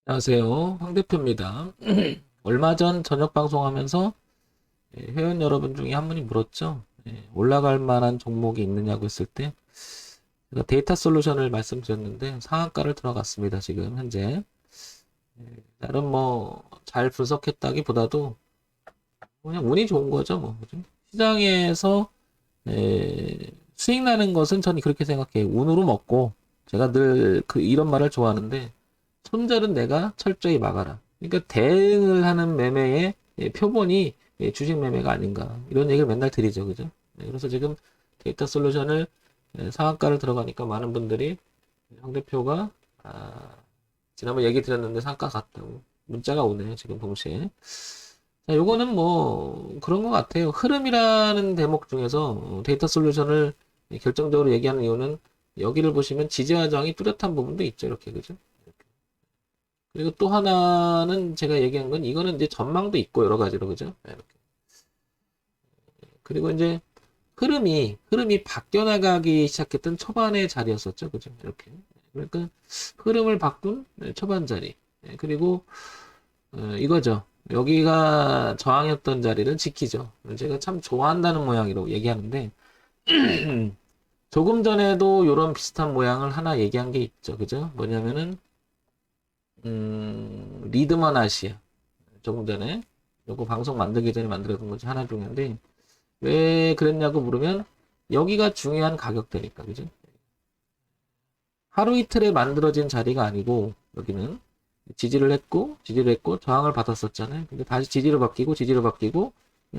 안녕하세요. 황 대표입니다. 얼마 전 저녁 방송하면서 회원 여러분 중에 한 분이 물었죠. 올라갈 만한 종목이 있느냐고 했을 때 제가 데이터 솔루션을 말씀드렸는데 상한가를 들어갔습니다. 지금 현재. 나름 뭐 잘 분석했다기보다도 그냥 운이 좋은 거죠. 뭐. 그죠? 시장에서 수익 나는 것은 저는 그렇게 생각해요. 운으로 먹고 제가 늘 이런 말을 좋아하는데 손절은 내가 철저히 막아라. 그러니까 대응을 하는 매매의 표본이 주식 매매가 아닌가. 이런 얘기를 맨날 드리죠. 그죠? 그래서 지금 데이터 솔루션을 상한가를 들어가니까 많은 분들이 황 대표가 지난번 얘기 드렸는데 상가 갔다고 문자가 오네요. 지금 동시에. 자, 요거는 뭐 그런 것 같아요. 흐름이라는 대목 중에서 데이터 솔루션을 결정적으로 얘기하는 이유는 여기를 보시면 지지와 저항이 뚜렷한 부분도 있죠. 이렇게 그죠? 그리고 또 하나는 제가 얘기한 건 이거는 이제 전망도 있고 여러 가지로 그죠? 이렇게. 그리고 이제 흐름이 바뀌어 나가기 시작했던 초반의 자리였었죠. 그죠? 이렇게. 그러니까 흐름을 바꾼 초반 자리. 그리고 이거죠. 여기가 저항이었던 자리를 지키죠. 제가 참 좋아한다는 모양으로 얘기하는데 조금 전에도 이런 비슷한 모양을 하나 얘기한 게 있죠. 그죠? 뭐냐면은 리드먼 아시아. 조금 전에 요거 방송 만들기 전에 만들었던 것이 하나 중요한데 왜 그랬냐고 물으면 여기가 중요한 가격대니까 그죠? 하루 이틀에 만들어진 자리가 아니고 여기는 지지를 했고 저항을 받았었잖아요. 근데 다시 지지를 바뀌고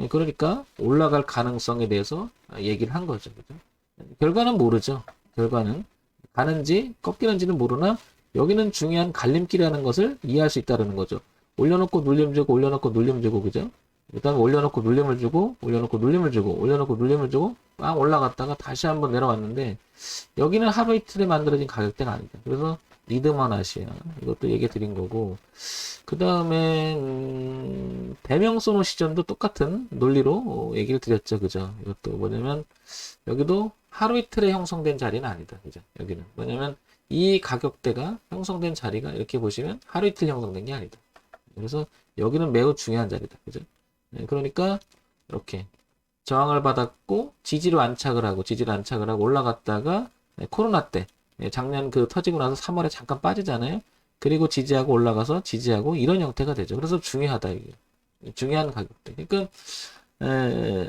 그러니까 올라갈 가능성에 대해서 얘기를 한 거죠. 그죠? 결과는 모르죠. 결과는 가는지 꺾이는지는 모르나 여기는 중요한 갈림길이라는 것을 이해할 수 있다는 거죠. 올려놓고 눌림 주고 올려놓고 눌림 주고 그죠? 일단 올려놓고 눌림을 주고 올려놓고 눌림을 주고 올려놓고 눌림을 주고 빵 올라갔다가 다시 한번 내려왔는데 여기는 하루 이틀에 만들어진 가격대가 아니다. 그래서 리드만 아시아 이것도 얘기 드린 거고 그 다음에 대명소노 시전도 똑같은 논리로 얘기를 드렸죠. 그죠? 이것도 뭐냐면 여기도 하루 이틀에 형성된 자리는 아니다. 그죠? 여기는 뭐냐면 이 가격대가 형성된 자리가 이렇게 보시면 하루 이틀 형성된 게 아니다. 그래서 여기는 매우 중요한 자리다. 그죠? 그러니까 이렇게 저항을 받았고 지지를 안착을 하고 올라갔다가 코로나 때 작년 그 터지고 나서 3월에 잠깐 빠지잖아요. 그리고 지지하고 올라가서 지지하고 이런 형태가 되죠. 그래서 중요하다 이게. 중요한 가격대. 그러니까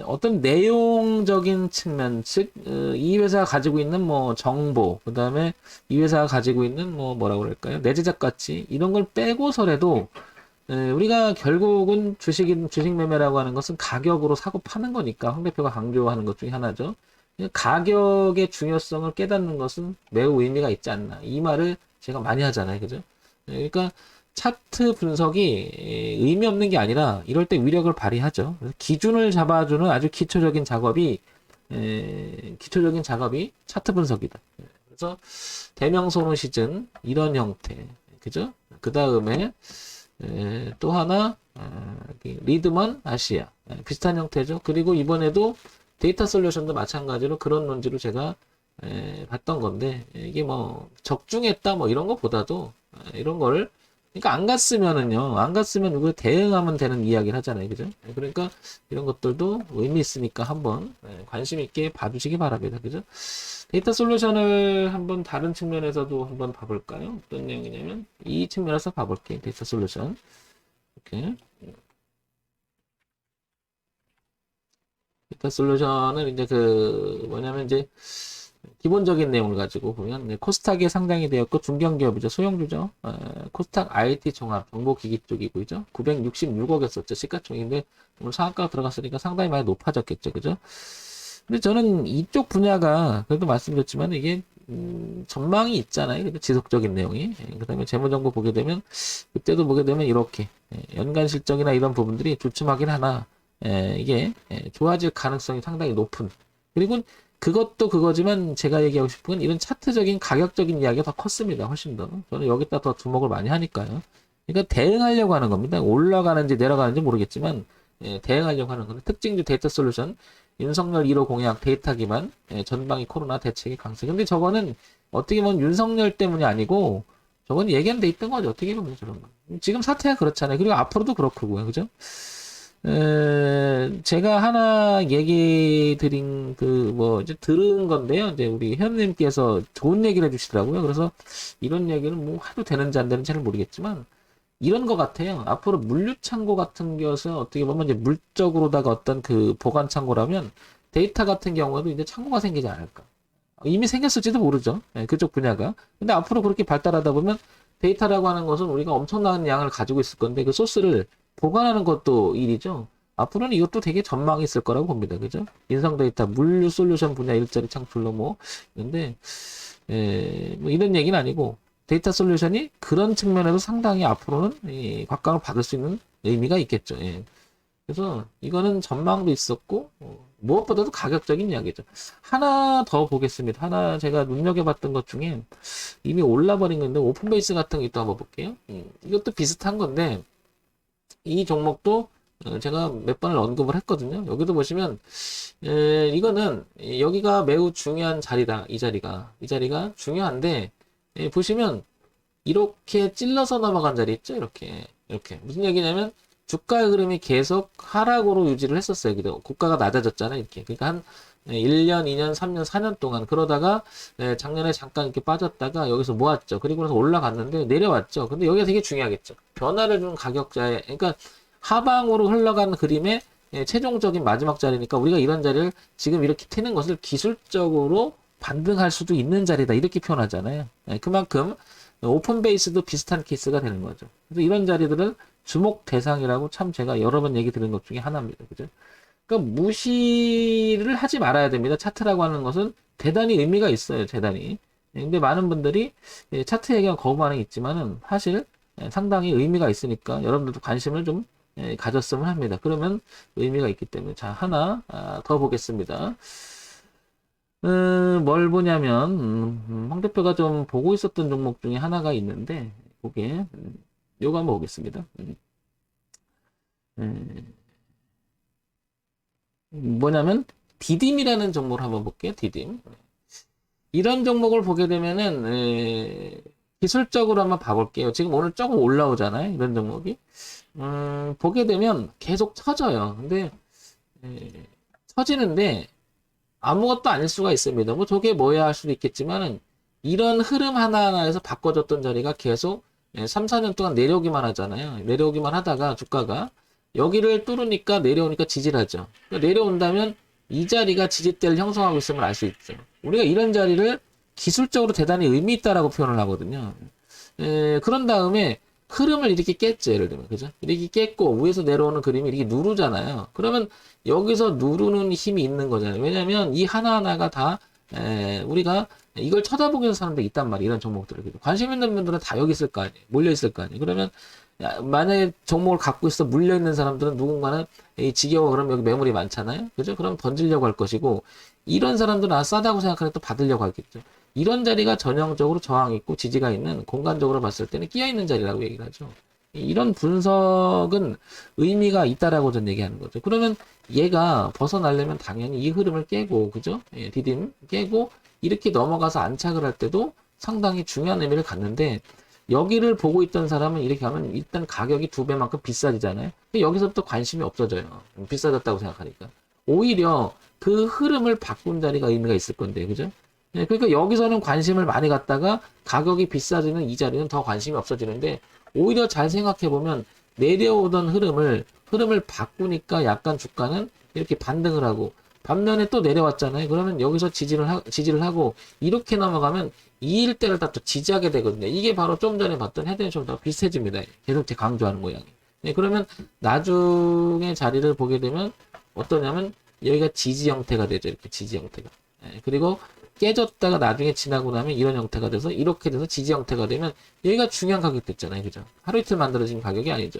어떤 내용적인 측면, 즉, 이 회사가 가지고 있는 뭐 정보, 그 다음에 이 회사가 가지고 있는 뭐 뭐라고 그럴까요? 내 제작 가치, 이런 걸 빼고서라도, 우리가 결국은 주식 매매라고 하는 것은 가격으로 사고 파는 거니까, 황 대표가 강조하는 것 중에 하나죠. 가격의 중요성을 깨닫는 것은 매우 의미가 있지 않나. 이 말을 제가 많이 하잖아요. 그죠? 그러니까, 차트 분석이 의미 없는 게 아니라 이럴 때 위력을 발휘하죠. 그래서 기준을 잡아주는 아주 기초적인 작업이 차트 분석이다. 그래서 대명소노 시즌 이런 형태, 그죠? 그 다음에 또 하나 리드먼 아시아 비슷한 형태죠. 그리고 이번에도 데이터 솔루션도 마찬가지로 그런 논지로 제가 봤던 건데 이게 뭐 적중했다 뭐 이런 것보다도 이런 걸 그러니까 안 갔으면 이거 대응하면 되는 이야기를 하잖아요. 그죠? 그러니까 이런 것들도 의미 있으니까 한번 관심 있게 봐주시기 바랍니다. 그죠? 데이터 솔루션을 한번 다른 측면에서도 한번 봐볼까요? 어떤 내용이냐면 이 측면에서 봐볼게요. 데이터 솔루션. 이렇게. 데이터 솔루션은 이제 뭐냐면 이제 기본적인 내용을 가지고 보면 코스닥에 상장이 되었고 중견기업이죠. 소형주죠. 코스닥 IT 종합 정보기기 쪽이고요. 966억이었었죠. 시가총인데 오늘 상한가가 들어갔으니까 상당히 많이 높아졌겠죠. 그죠? 근데 저는 이쪽 분야가 그래도 말씀드렸지만 이게 전망이 있잖아요. 그죠? 지속적인 내용이. 그다음에 재무정보 보게 되면 그때도 보게 되면 이렇게 연간 실적이나 이런 부분들이 주춤하긴 하나 이게 좋아질 가능성이 상당히 높은 그리고 그것도 그거지만 제가 얘기하고 싶은 건 이런 차트적인 가격적인 이야기가 더 컸습니다. 훨씬 더. 저는 여기다 더 주목을 많이 하니까요. 그러니까 대응하려고 하는 겁니다. 올라가는지 내려가는지 모르겠지만 대응하려고 하는 건데 특징주 데이터 솔루션 윤석열 1호 공약 데이터 기반 전방위 코로나 대책의 강세. 근데 저거는 어떻게 보면 윤석열 때문이 아니고 저건 예견돼 있던 거죠. 어떻게 보면 저런 거. 지금 사태가 그렇잖아요. 그리고 앞으로도 그렇고요. 그죠? 제가 하나 얘기 드린 이제 들은 건데요. 이제 우리 회원님께서 좋은 얘기를 해주시더라고요. 그래서 이런 얘기는 뭐 해도 되는지 안 되는지 잘 모르겠지만, 이런 것 같아요. 앞으로 물류 창고 같은 것은 어떻게 보면 이제 물적으로다가 어떤 그 보관 창고라면 데이터 같은 경우에도 이제 창고가 생기지 않을까. 이미 생겼을지도 모르죠. 예, 그쪽 분야가. 근데 앞으로 그렇게 발달하다 보면 데이터라고 하는 것은 우리가 엄청난 양을 가지고 있을 건데 그 소스를 보관하는 것도 일이죠. 앞으로는 이것도 되게 전망이 있을 거라고 봅니다. 그죠? 인성 데이터, 물류 솔루션 분야 일자리 창출로 뭐. 근데, 뭐 이런 얘기는 아니고 데이터 솔루션이 그런 측면에서 상당히 앞으로는 각광을 받을 수 있는 의미가 있겠죠. 예. 그래서 이거는 전망도 있었고 무엇보다도 가격적인 이야기죠. 하나 더 보겠습니다. 하나 제가 눈여겨봤던 것 중에 이미 올라버린 건데 오픈베이스 같은 거 또 한번 볼게요. 이것도 비슷한 건데 이 종목도 제가 몇 번을 언급을 했거든요. 여기도 보시면 이거는 여기가 매우 중요한 자리다. 이 자리가 중요한데 보시면 이렇게 찔러서 넘어간 자리 있죠? 이렇게 무슨 얘기냐면 주가의 흐름이 계속 하락으로 유지를 했었어요. 여기도 고가가 낮아졌잖아요. 이렇게. 그러니까 한 1년, 2년, 3년, 4년 동안 그러다가 작년에 잠깐 이렇게 빠졌다가 여기서 모았죠. 그리고 나서 올라갔는데 내려왔죠. 근데 여기가 되게 중요하겠죠. 변화를 준 가격자의 그러니까 하방으로 흘러가는 그림의 최종적인 마지막 자리니까 우리가 이런 자리를 지금 이렇게 트는 것을 기술적으로 반등할 수도 있는 자리다. 이렇게 표현하잖아요. 그만큼 오픈 베이스도 비슷한 케이스가 되는 거죠. 그래서 이런 자리들은 주목 대상이라고 참 제가 여러 번 얘기 들은 것 중에 하나입니다. 그죠? 그러니까 무시를 하지 말아야 됩니다. 차트라고 하는 것은 대단히 의미가 있어요. 대단히. 근데 많은 분들이 차트 얘기가 거부 반응이 있지만은 사실 상당히 의미가 있으니까 여러분들도 관심을 좀 가졌으면 합니다. 그러면 의미가 있기 때문에 자 하나 더 보겠습니다. 뭘 보냐면 황 대표가 좀 보고 있었던 종목 중에 하나가 있는데 그게 요거 한번 보겠습니다. 뭐냐면 디딤이라는 종목을 한번 볼게요. 디딤. 이런 종목을 보게 되면은 기술적으로 한번 봐볼게요. 지금 오늘 조금 올라오잖아요. 이런 종목이. 보게 되면 계속 처져요. 근데 처지는데 아무것도 아닐 수가 있습니다. 뭐 저게 뭐야 할 수도 있겠지만은 이런 흐름 하나하나에서 바꿔줬던 자리가 계속 3, 4년 동안 내려오기만 하잖아요. 내려오기만 하다가 주가가 여기를 뚫으니까 내려오니까 지지하죠. 그러니까 내려온다면 이 자리가 지지대를 형성하고 있음을 알 수 있죠. 우리가 이런 자리를 기술적으로 대단히 의미 있다라고 표현을 하거든요. 그런 다음에 흐름을 이렇게 깼죠. 예를 들면. 그죠? 이렇게 깼고 위에서 내려오는 그림이 이렇게 누르잖아요. 그러면 여기서 누르는 힘이 있는 거잖아요. 왜냐면 이 하나하나가 다 우리가 이걸 쳐다보는 사람들이 있단 말이에요. 이런 종목들을. 관심 있는 분들은 다 여기 있을 거 아니에요. 몰려 있을 거 아니에요. 그러면 만약에 종목을 갖고 있어 물려 있는 사람들은 누군가는 지겨워 그러면 여기 매물이 많잖아요. 그죠? 그럼 던지려고 할 것이고 이런 사람들은 싸다고 생각하면 또 받으려고 하겠죠. 이런 자리가 전형적으로 저항이 있고 지지가 있는 공간적으로 봤을 때는 끼어 있는 자리라고 얘기를 하죠. 이런 분석은 의미가 있다라고 저는 얘기하는 거죠. 그러면 얘가 벗어나려면 당연히 이 흐름을 깨고, 그죠? 디딤 깨고, 이렇게 넘어가서 안착을 할 때도 상당히 중요한 의미를 갖는데, 여기를 보고 있던 사람은 이렇게 하면 일단 가격이 2배만큼 비싸지잖아요. 여기서부터 관심이 없어져요. 비싸졌다고 생각하니까. 오히려 그 흐름을 바꾼 자리가 의미가 있을 건데, 그죠? 그러니까 여기서는 관심을 많이 갖다가 가격이 비싸지는 이 자리는 더 관심이 없어지는데, 오히려 잘 생각해보면 내려오던 흐름을 바꾸니까 약간 주가는 이렇게 반등을 하고 반면에 또 내려왔잖아요. 그러면 여기서 지지를 하고 이렇게 넘어가면 이 일대를 다 또 지지하게 되거든요. 이게 바로 좀 전에 봤던 헤드앤숄더 비슷해집니다. 계속 강조하는 모양이. 그러면 나중에 자리를 보게 되면 어떠냐면 여기가 지지 형태가 되죠. 이렇게 지지 형태가. 그리고 깨졌다가 나중에 지나고 나면 이런 형태가 돼서 이렇게 돼서 지지 형태가 되면 여기가 중요한 가격 됐잖아요. 그죠? 하루 이틀 만들어진 가격이 아니죠.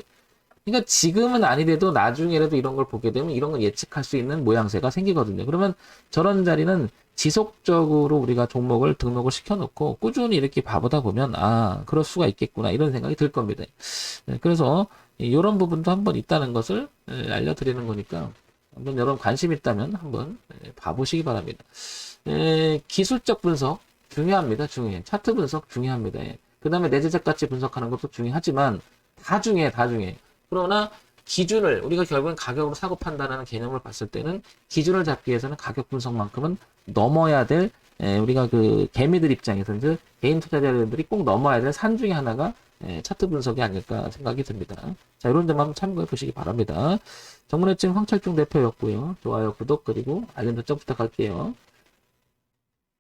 그러니까 지금은 아니래도 나중에라도 이런 걸 보게 되면 이런 걸 예측할 수 있는 모양새가 생기거든요. 그러면 저런 자리는 지속적으로 우리가 종목을 등록을 시켜놓고 꾸준히 이렇게 봐보다 보면 아 그럴 수가 있겠구나 이런 생각이 들 겁니다. 그래서 이런 부분도 한번 있다는 것을 알려드리는 거니까 한번 여러분 관심 있다면 한번 봐보시기 바랍니다. 기술적 분석 중요합니다. 차트 분석 중요합니다. 그 다음에 내재적 가치 분석하는 것도 중요하지만 다 중요해. 그러나 기준을 우리가 결국엔 가격으로 사고 판단하는 개념을 봤을 때는 기준을 잡기 위해서는 가격 분석만큼은 넘어야 될 우리가 그 개미들 입장에서 이제 개인 투자자들이 꼭 넘어야 될 산 중에 하나가 차트 분석이 아닐까 생각이 듭니다. 자, 이런 점 한번 참고해 보시기 바랍니다. 정문회증 황철중 대표였고요. 좋아요, 구독, 그리고 알림 설정 부탁할게요.